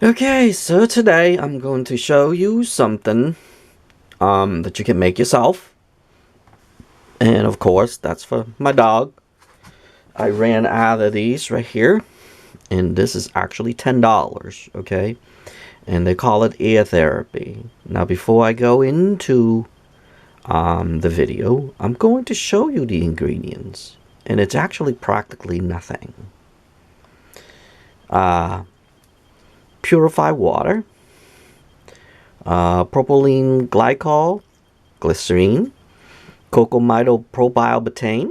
Okay, so today I'm going to show you something that you can make yourself. And of course, that's for my dog. I ran out of these right here. And this is actually $10, okay? And they call it ear therapy. Now, before I go into the video, I'm going to show you the ingredients. And it's actually practically nothing. Purified water, propylene glycol, glycerine, cocamidopropylbutane,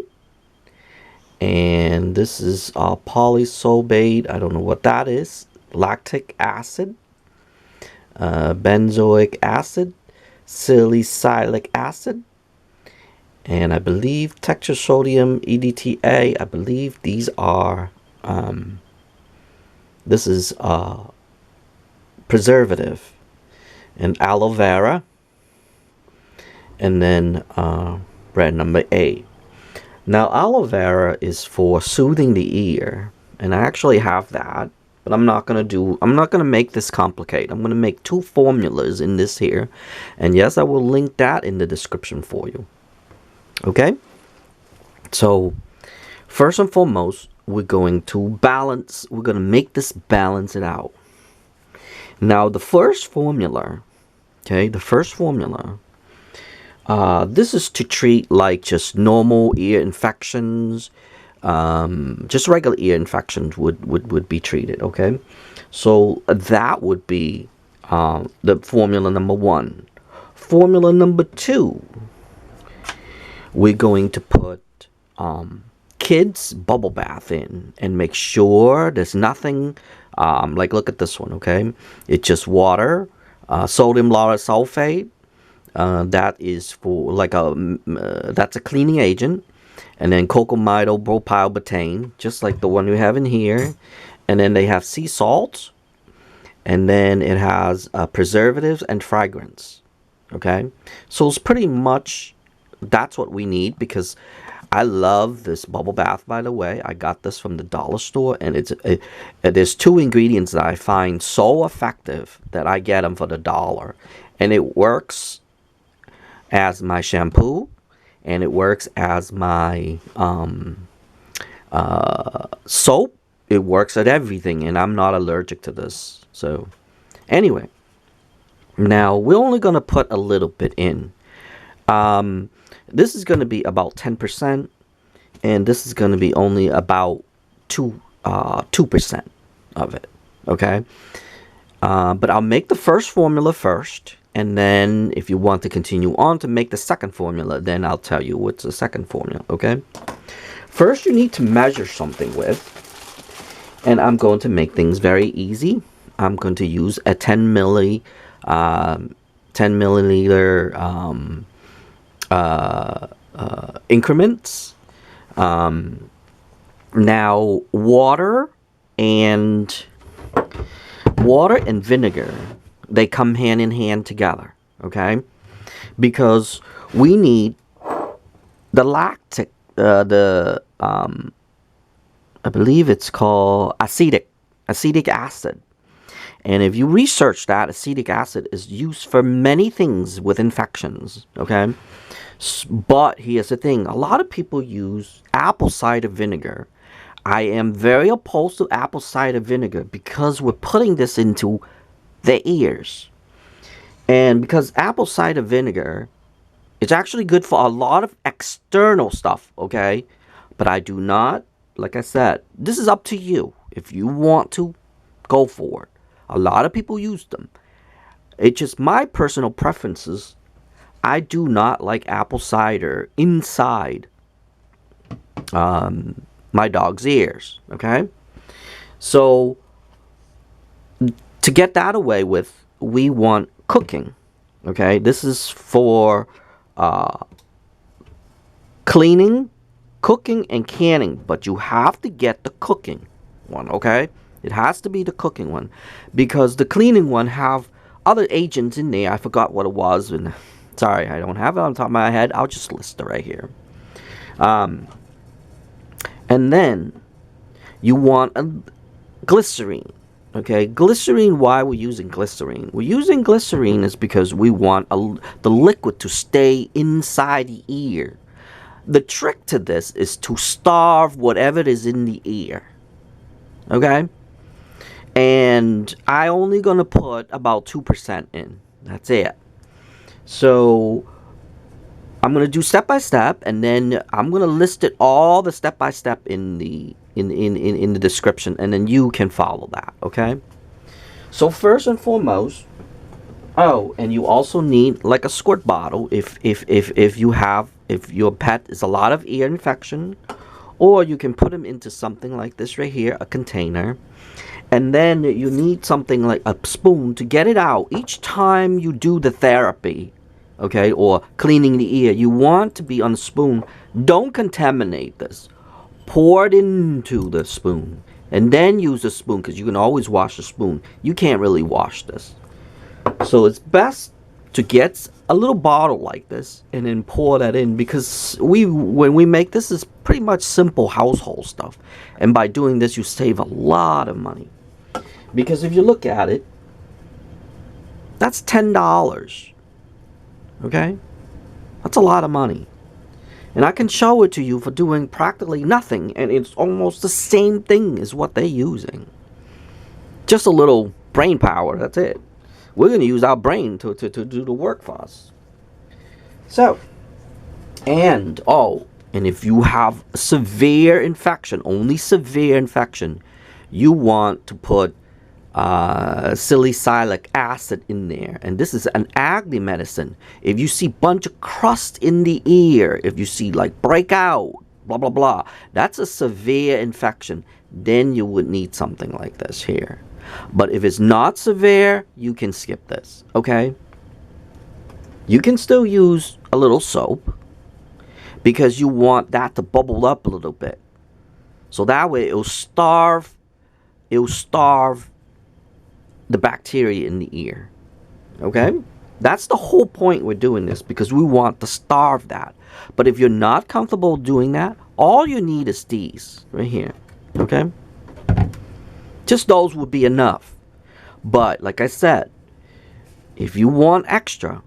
and this is polysorbate, I don't know what that is, lactic acid, benzoic acid, salicylic acid, and I believe tetrasodium EDTA. I believe these are, this is preservative, and aloe vera, and then brand number A. Now, aloe vera is for soothing the ear, and I actually have that, but I'm not gonna make this complicated. I'm gonna make two formulas in this here, and yes, I will link that in the description for you. Okay? So, first and foremost, we're going to make this balance it out. Now, the first formula, okay, this is to treat like just normal ear infections, just regular ear infections would be treated, okay? So that would be the formula number 1. Formula number 2, we're going to put kids bubble bath in and make sure there's nothing, like look at this one, okay? It's just water, sodium lauryl sulfate. That is for like that's a cleaning agent, and then cocamidopropylbutane, just like the one we have in here, and then they have sea salt, and then it has preservatives and fragrance. Okay, so it's pretty much that's what we need, because I love this bubble bath. By the way, I got this from the dollar store, and there's 2 ingredients that I find so effective that I get them for the dollar, and it works as my shampoo, and it works as my soap. It works at everything, and I'm not allergic to this. So anyway, now we're only going to put a little bit in. This is going to be about 10%, and this is going to be only about 2% of it, okay? But I'll make the first formula first, and then if you want to continue on to make the second formula, then I'll tell you what's the second formula, okay? First, you need to measure something with, and I'm going to make things very easy. I'm going to use a 10 milliliter increments. Now, water and vinegar, they come hand in hand together, okay? Because we need the lactic, I believe it's called acetic acid. And if you research that, acetic acid is used for many things with infections, okay? But here's the thing. A lot of people use apple cider vinegar. I am very opposed to apple cider vinegar because we're putting this into the ears. And because apple cider vinegar is actually good for a lot of external stuff, okay? But I do not, like I said, this is up to you. If you want to, go for it. A lot of people use them. It's just my personal preferences. I do not like apple cider inside my dog's ears, okay? So, to get that away with, we want cooking, okay? This is for cleaning, cooking, and canning, but you have to get the cooking one, okay? It has to be the cooking one, because the cleaning one have other agents in there. I forgot what it was, and sorry, I don't have it on top of my head. I'll just list it right here. And then you want a glycerine. Okay, glycerine, why we're using glycerine? We're using glycerine is because we want the liquid to stay inside the ear. The trick to this is to starve whatever is in the ear. Okay? And I only gonna put about 2% in. That's it. So I'm gonna do step by step, and then I'm gonna list it all the step by step in the description, and then you can follow that. Okay? So first and foremost, oh, and you also need like a squirt bottle if your pet is a lot of ear infection, or you can put them into something like this right here, a container. And then you need something like a spoon to get it out each time you do the therapy, okay, or cleaning the ear. You want to be on the spoon. Don't contaminate this. Pour it into the spoon and then use the spoon, because you can always wash the spoon. You can't really wash this. So it's best to get a little bottle like this and then pour that in, because when we make this, is pretty much simple household stuff. And by doing this, you save a lot of money. Because if you look at it, that's $10. Okay? That's a lot of money. And I can show it to you for doing practically nothing, and it's almost the same thing as what they're using. Just a little brain power, that's it. We're going to use our brain to do the work for us. So, and if you have severe infection, only severe infection, you want to put salicylic acid in there. And this is an acne medicine. If you see bunch of crust in the ear, if you see like breakout, blah, blah, blah, that's a severe infection. Then you would need something like this here. But if it's not severe, you can skip this, okay? You can still use a little soap, because you want that to bubble up a little bit. So that way it'll starve the bacteria in the ear, okay? That's the whole point we're doing this, because we want to starve that. But if you're not comfortable doing that, all you need is these right here, okay? Just those would be enough. But like I said, if you want extra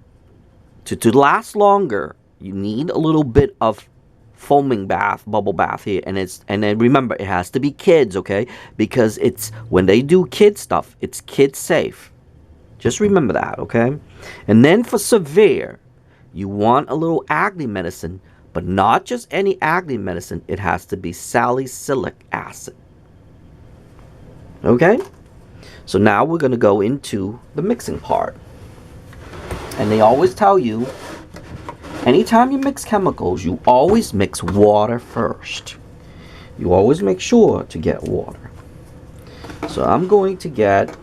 to last longer, you need a little bit of foaming bath, bubble bath here, and then remember, it has to be kids, okay? Because it's when they do kid stuff, it's kid safe. Just remember that, okay? And then for severe, you want a little acne medicine, but not just any acne medicine. It has to be salicylic acid. Okay? So now we're going to go into the mixing part. And they always tell you, anytime you mix chemicals, you always mix water first. You always make sure to get water. So I'm going to get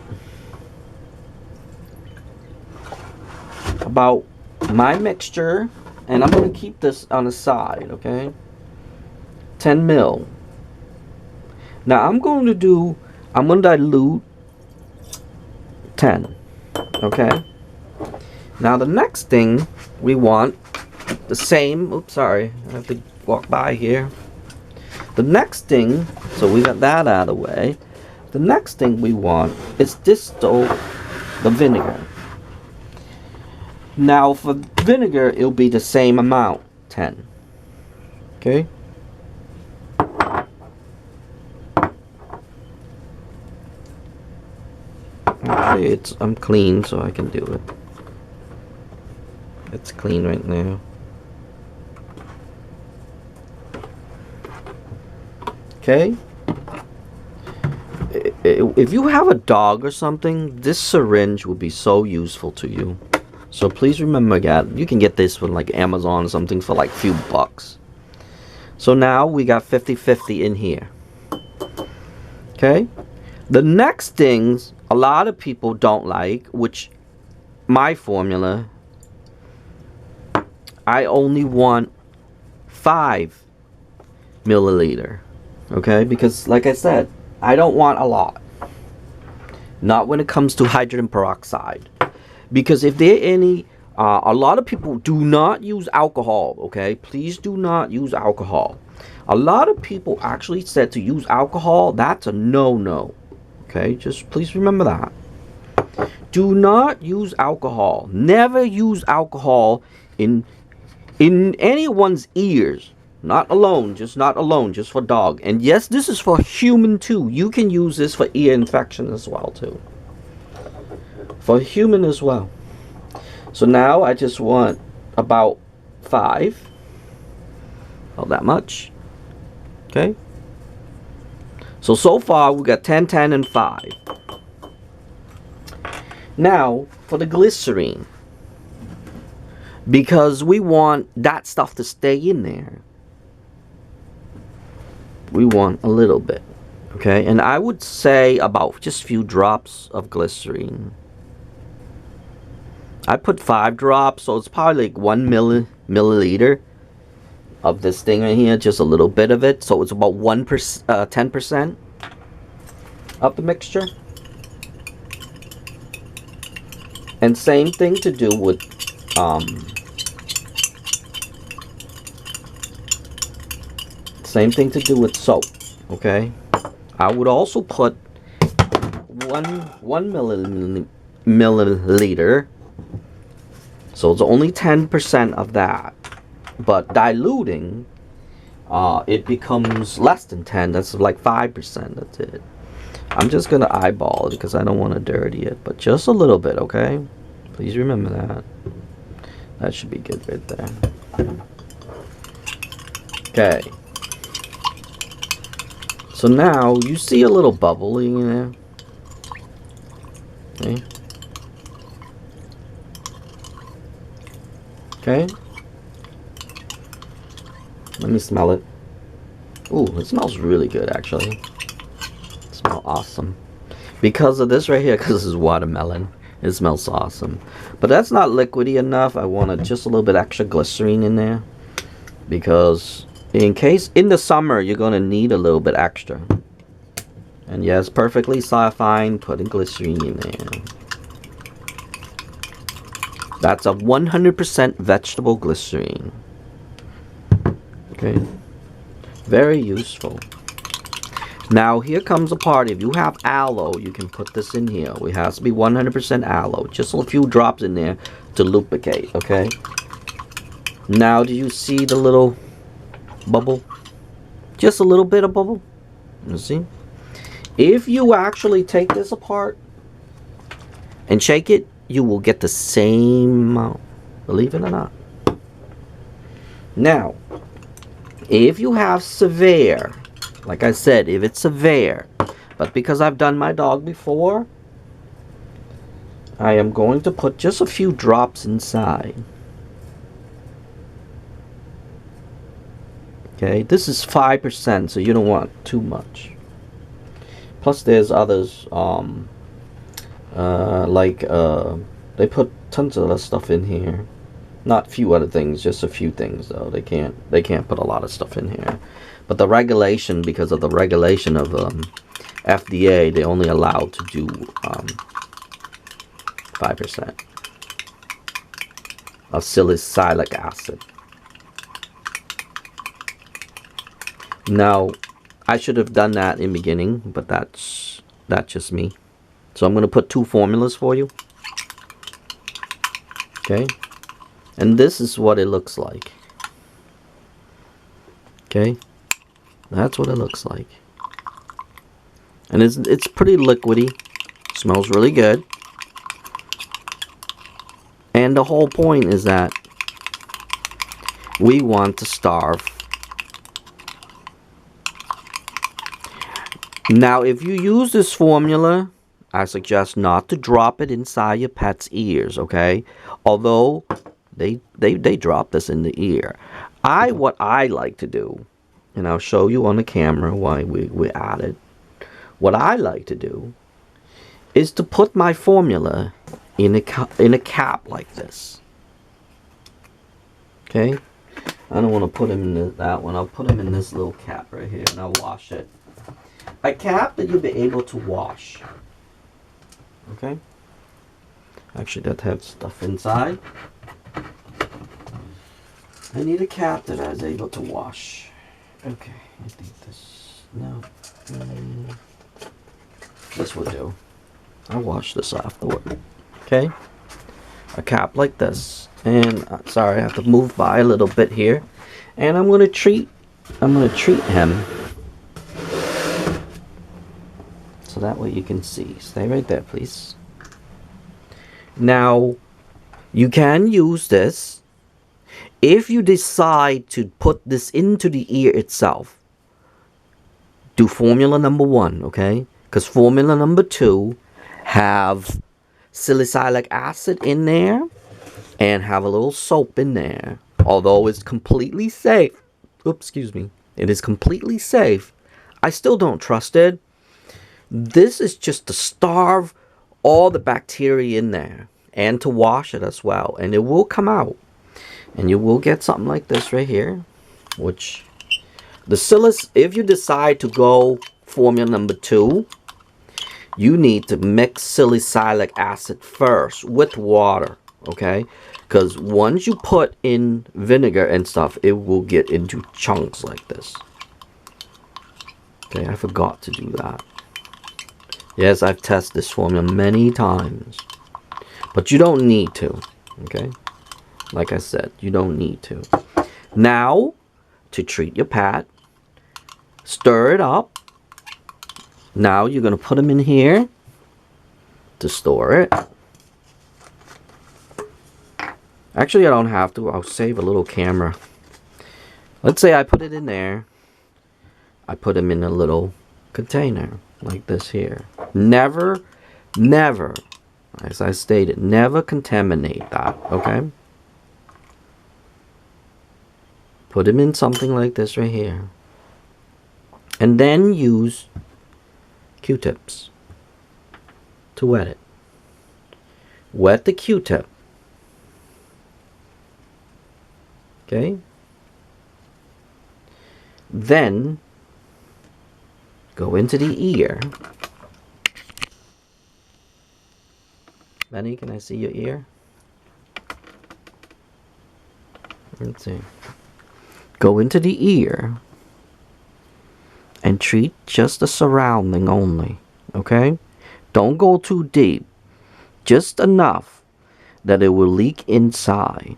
about my mixture, and I'm going to keep this on the side, okay? 10 mil. Now I'm going to dilute 10, okay? Now the next thing we want, the same, oops, sorry, I have to walk by here. The next thing, so we got that out of the way. The next thing we want is the vinegar. Now for vinegar, it'll be the same amount, 10, okay? Actually, I'm clean, so I can do it. It's clean right now. Okay? If you have a dog or something, this syringe will be so useful to you. So please remember that. You can get this from like Amazon or something for like a few bucks. So now we got 50-50 in here. Okay? The next things a lot of people don't like, which my formula, I only want 5 milliliter. Okay? Because like I said, I don't want a lot. Not when it comes to hydrogen peroxide. Because if there are any, a lot of people do not use alcohol, okay? Please do not use alcohol. A lot of people actually said to use alcohol, that's a no-no, Okay, just please remember that. Do not use alcohol. Never use alcohol in anyone's ears. Not alone, just for dog. And yes, this is for human too. You can use this for ear infection as well too. For human as well. So now I just want about 5. Oh, that much. Okay. So far we got 10, 10, and 5. Now for the glycerine. Because we want that stuff to stay in there. We want a little bit. Okay, and I would say about just a few drops of glycerine. I put 5 drops, so it's probably like 1 milliliter of this thing right here, just a little bit of it. So it's about 10% of the mixture. And same thing to do with soap. Okay, I would also put one milliliter. So it's only 10% of that, but diluting, it becomes less than 10. That's like 5%. That's it. I'm just gonna eyeball it because I don't want to dirty it, but just a little bit, okay? Please remember that. That should be good right there. Okay. So now you see a little bubbling in there. Okay. Okay. Let me smell it. Ooh, it smells really good actually. It smells awesome. Because of this right here, because this is watermelon. It smells awesome. But that's not liquidy enough. I wanted just a little bit extra glycerine in there. Because in case in the summer you're gonna need a little bit extra. And yes, perfectly fine putting glycerine in there. That's a 100% vegetable glycerine. Okay. Very useful. Now here comes the part. If you have aloe, you can put this in here. It has to be 100% aloe. Just a few drops in there to lubricate, okay? Now do you see the little bubble? Just a little bit of bubble. You see? If you actually take this apart and shake it, you will get the same amount, believe it or not. Now, if you have severe, like I said, if it's severe, but because I've done my dog before, I am going to put just a few drops inside. Okay, this is 5%, so you don't want too much. Plus there's others, they put tons of other stuff in here. Not few other things, just a few things though. They can't put a lot of stuff in here. But the regulation, because of the regulation of FDA, they only allowed to do 5% of salicylic acid. Now, I should have done that in the beginning, but that's just me. So I'm going to put 2 formulas for you. Okay. And this is what it looks like. Okay. That's what it looks like. And it's pretty liquidy. Smells really good. And the whole point is that we want to starve. Now, if you use this formula, I suggest not to drop it inside your pet's ears, okay? Although they drop this in the ear. What I like to do, and I'll show you on the camera why we at it. What I like to do is to put my formula in a cap like this. Okay? I don't want to put him in that one. I'll put him in this little cap right here, and I'll wash it. A cap that you'll be able to wash. Okay? Actually, that has stuff inside. I need a cap that I was able to wash. Okay, I think this. No. this will do. I'll wash this afterward. Okay? A cap like this. And sorry, I have to move by a little bit here. And I'm gonna treat him. So that way you can see. Stay right there, please. Now, you can use this if you decide to put this into the ear itself. Do formula number 1, okay? Because formula number 2 have salicylic acid in there and have a little soap in there. Although it's completely safe. Oops, excuse me. It is completely safe. I still don't trust it. This is just to starve all the bacteria in there and to wash it as well. And it will come out. And you will get something like this right here. Which, if you decide to go formula number 2, you need to mix salicylic acid first with water, okay? Because once you put in vinegar and stuff, it will get into chunks like this. Okay, I forgot to do that. Yes, I've tested this formula many times. But you don't need to, okay? Like I said, you don't need to. Now, to treat your pet, stir it up. Now you're going to put them in here to store it. Actually, I don't have to. I'll save a little camera. Let's say I put it in there. I put them in a little container like this here. Never, as I stated, never contaminate that, okay? Put them in something like this right here. And then use Q-tips to wet it. Wet the Q-tip. Okay? Then go into the ear. Benny, can I see your ear? Let's see. Go into the ear and treat just the surrounding only, okay? Don't go too deep. Just enough that it will leak inside.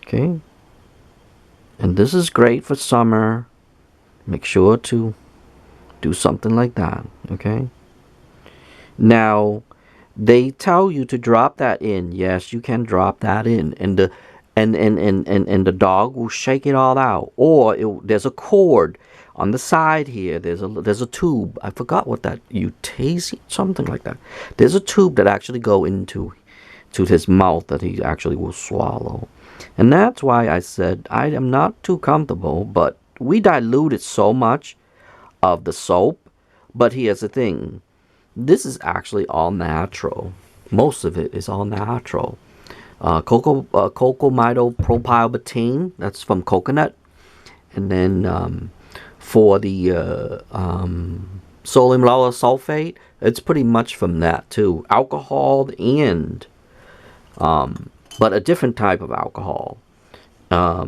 Okay? And this is great for summer. Make sure to do something like that, okay? Now, they tell you to drop that in. Yes, you can drop that in. And the dog will shake it all out. Or there's a cord on the side here. There's a tube. I forgot what that, Eustachian, something like that. There's a tube that actually go into his mouth that he actually will swallow. And that's why I said I am not too comfortable, but we diluted so much of the soap. But here's the thing. This is actually all natural. Most of it is all natural. Cocamidopropylbutene, that's from coconut. And then for the sodium lauryl sulfate, it's pretty much from that too. Alcohol and but a different type of alcohol. I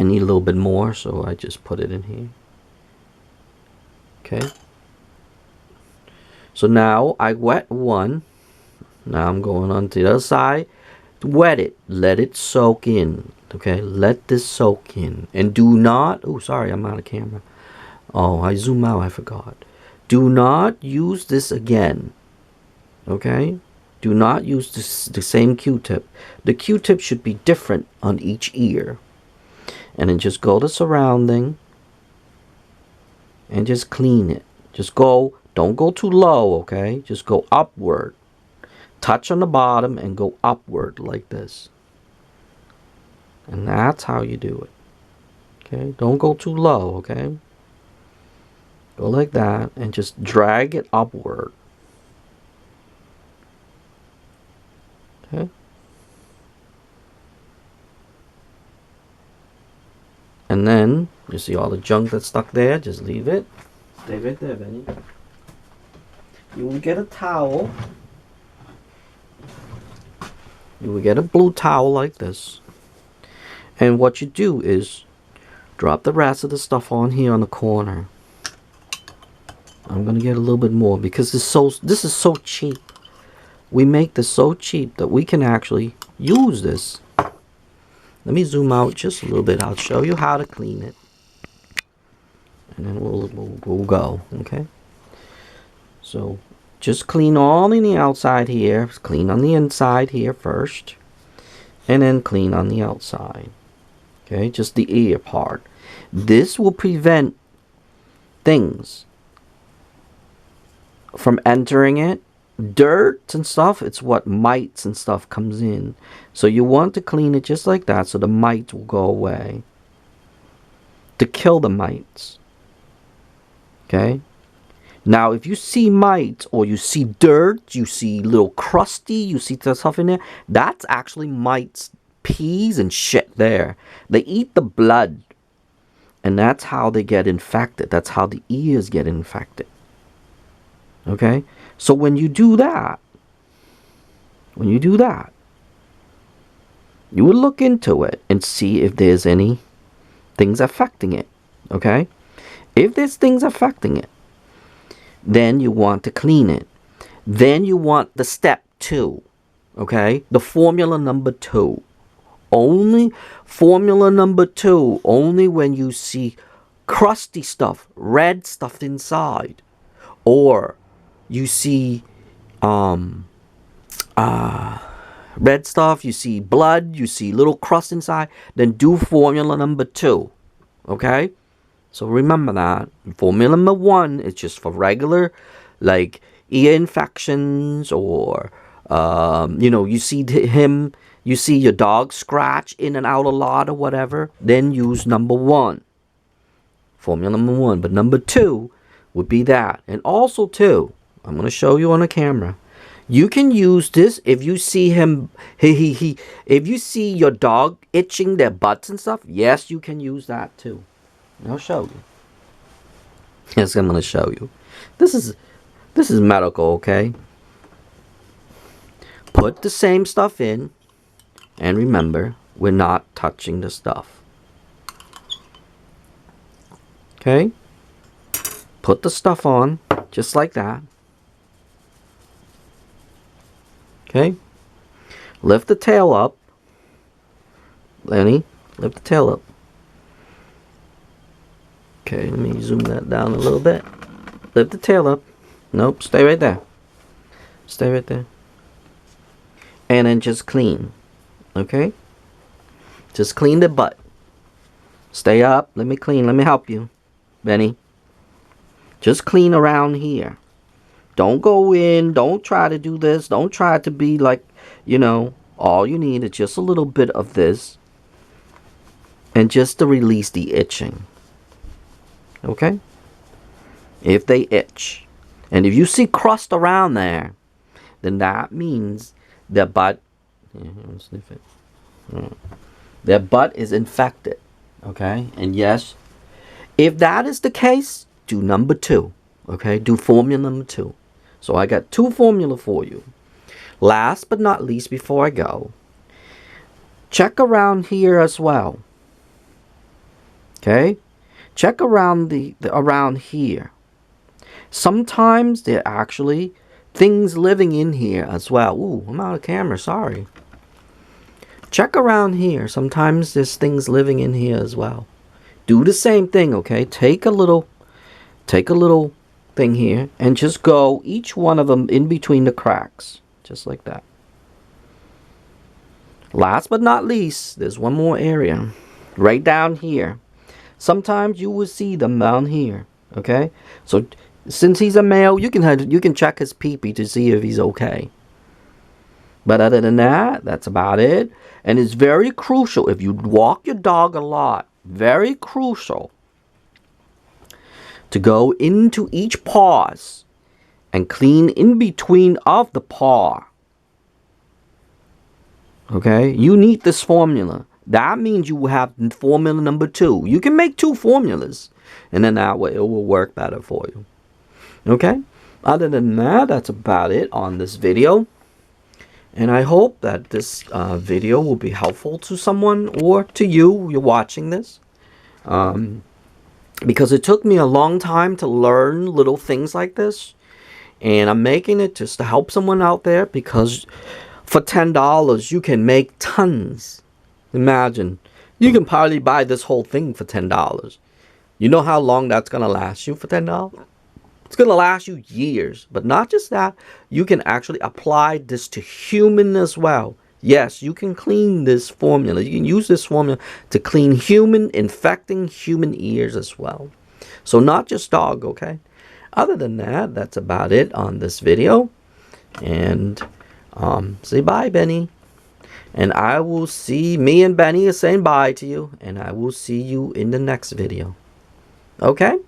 need a little bit more, so I just put it in here. Okay. So now I wet one. Now I'm going on to the other side. Wet it. Let it soak in. Okay. Let this soak in. And do not. Oh, sorry. I'm out of camera. Oh, I zoom out. I forgot. Do not use this again. Okay. Do not use the same Q-tip. The Q-tip should be different on each ear. And then just go to surrounding. And just clean it. Just go. Don't go too low, okay? Just go upward. Touch on the bottom and go upward like this. And that's how you do it. Okay? Don't go too low, okay? Go like that and just drag it upward. Okay? And then, you see all the junk that's stuck there? Just leave it. Stay right there, Benny. You will get a towel. You will get a blue towel like this. And what you do is drop the rest of the stuff on here on the corner. I'm gonna get a little bit more because this is so cheap. We make this so cheap that we can actually use this. Let me zoom out just a little bit. I'll show you how to clean it. And then we'll go, okay? So just clean all in the outside here. Clean on the inside here first. And then clean on the outside. Okay, just the ear part. This will prevent things from entering it. Dirt and stuff, it's what mites and stuff comes in. So you want to clean it just like that so the mites will go away. To kill the mites. Okay? Now, if you see mites or you see dirt, you see little crusty, you see stuff in there, that's actually mites, peas and shit there. They eat the blood. And that's how they get infected. That's how the ears get infected. Okay? So when you do that, you will look into it and see if there's any things affecting it. Okay? If there's things affecting it, then you want to clean it. Then you want the step 2. Okay? The formula number 2. Only formula number 2, only when you see crusty stuff, red stuff inside, or you see red stuff, you see blood, you see little crust inside, then do formula number 2. Okay? So remember that. Formula number 1 is just for regular, like ear infections, or you see him. You see your dog scratch in and out a lot or whatever, then use number 1. Formula number 1. But number 2 would be that. And also too, I'm going to show you on the camera. You can use this if you see him, if you see your dog itching their butts and stuff, yes, you can use that too. I'll show you. Yes, I'm going to show you. This is medical, okay? Put the same stuff in. And remember, we're not touching the stuff. Okay? Put the stuff on, just like that. Okay? Lift the tail up. Lenny, lift the tail up. Okay, let me zoom that down a little bit. Lift the tail up. Nope, stay right there. Stay right there. And then just clean. Okay? Just clean the butt. Stay up. Let me clean. Let me help you, Benny. Just clean around here. Don't go in. Don't try to do this. Don't try to be like, all you need is just a little bit of this. And just to release the itching. Okay? If they itch. And if you see crust around there, then that means their butt, sniff it. Their butt is infected. Okay? And yes, if that is the case, do number 2. Okay? Do formula number 2. So I got 2 formula for you. Last but not least, before I go, check around here as well. Okay? Check around around here. Sometimes there are actually things living in here as well. Ooh, I'm out of camera, sorry. Check around here. Sometimes there's things living in here as well. Do the same thing, okay? Take a little thing here and just go each one of them in between the cracks. Just like that. Last but not least, there's one more area. Right down here. Sometimes you will see them down here. Okay? So since he's a male, you can check his pee-pee to see if he's okay. But other than that, that's about it. And it's very crucial if you walk your dog a lot. Very crucial to go into each paws and clean in between of the paw. Okay? You need this formula. That means you will have formula number 2. You can make 2 formulas. And then that way it will work better for you. Okay? Other than that, that's about it on this video. And I hope that this video will be helpful to someone or to you. You're watching this. because it took me a long time to learn little things like this. And I'm making it just to help someone out there, because for $10 you can make tons. Imagine, you can probably buy this whole thing for $10. You know how long that's going to last you for $10? It's going to last you years. But not just that, you can actually apply this to human as well. Yes, you can clean this formula. You can use this formula to clean infecting human ears as well. So not just dog, okay? Other than that, that's about it on this video. And say bye, Benny. And I will see, me and Benny are saying bye to you. And I will see you in the next video. Okay?